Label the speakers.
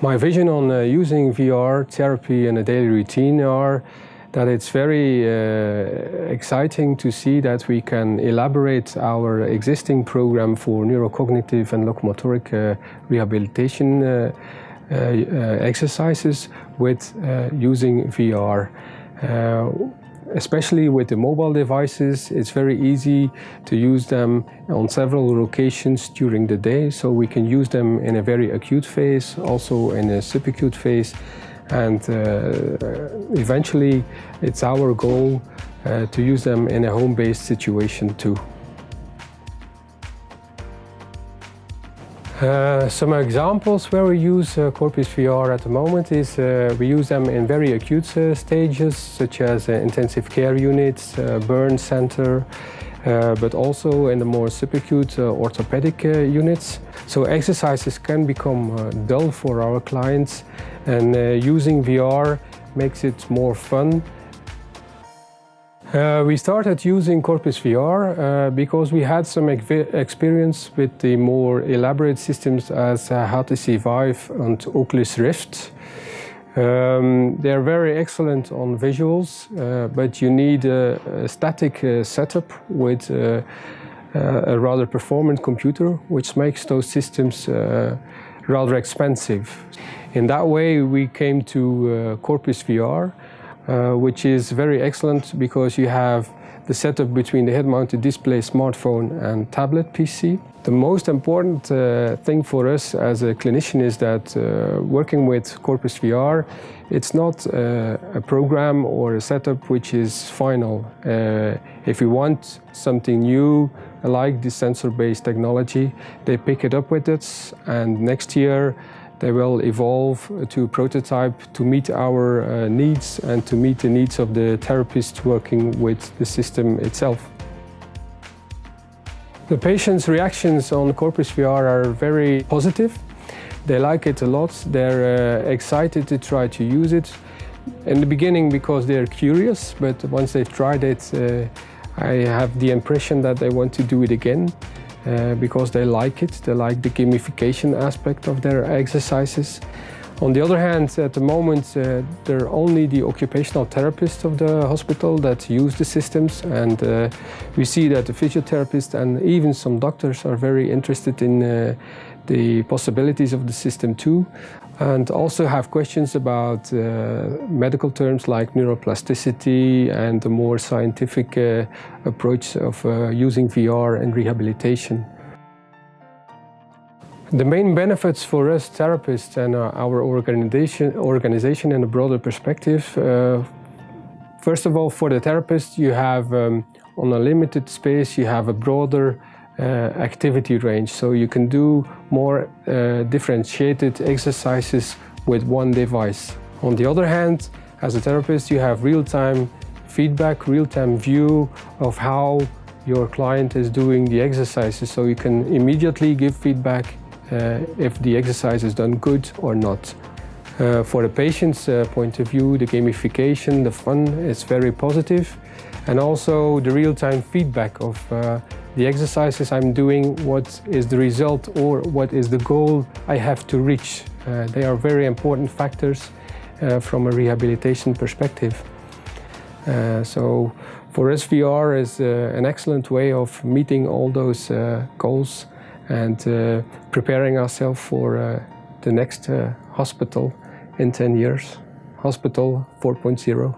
Speaker 1: My vision on using VR therapy in a daily routine are that it's very exciting to see that we can elaborate our existing program for neurocognitive and locomotoric rehabilitation exercises with using VR. Especially with the mobile devices, it's very easy to use them on several locations during the day, so we can use them in a very acute phase, also in a subacute phase, and eventually it's our goal to use them in a home-based situation too. Some examples where we use Corpus VR at the moment is we use them in very acute stages, such as intensive care units, burn center, but also in the more subacute orthopedic units. So exercises can become dull for our clients, and using VR makes it more fun. We started using Corpus VR because we had some experience with the more elaborate systems as HTC Vive and Oculus Rift. They're very excellent on visuals, but you need a static setup with a rather performant computer, which makes those systems rather expensive. In that way, we came to Corpus VR, which is very excellent because you have the setup between the head-mounted display, smartphone and tablet PC. The most important thing for us as a clinician is that working with Corpus VR, it's not a program or a setup which is final. If we want something new, like this sensor-based technology, they pick it up with us, and next year they will evolve to prototype to meet our needs and to meet the needs of the therapists working with the system itself. The patients' reactions on Corpus VR are very positive. They like it a lot. They're excited to try to use it. In the beginning because they're curious, but once they've tried it, I have the impression that they want to do it again. Because they like it, they like the gamification aspect of their exercises. On the other hand, at the moment, they're only the occupational therapists of the hospital that use the systems, and we see that the physiotherapists and even some doctors are very interested in the possibilities of the system too, and also have questions about medical terms like neuroplasticity and the more scientific approach of using VR in rehabilitation. The main benefits for us therapists and our organization in a broader perspective, first of all, for the therapist, you have on a limited space, you have a broader activity range, so you can do more differentiated exercises with one device. On the other hand, as a therapist, you have real-time feedback, real-time view of how your client is doing the exercises, so you can immediately give feedback if the exercise is done good or not. For the patient's point of view, the gamification, the fun is very positive, and also the real-time feedback of the exercises I'm doing, what is the result or what is the goal I have to reach. They are very important factors from a rehabilitation perspective. So for us, VR is an excellent way of meeting all those goals and preparing ourselves for the next hospital in 10 years, Hospital 4.0.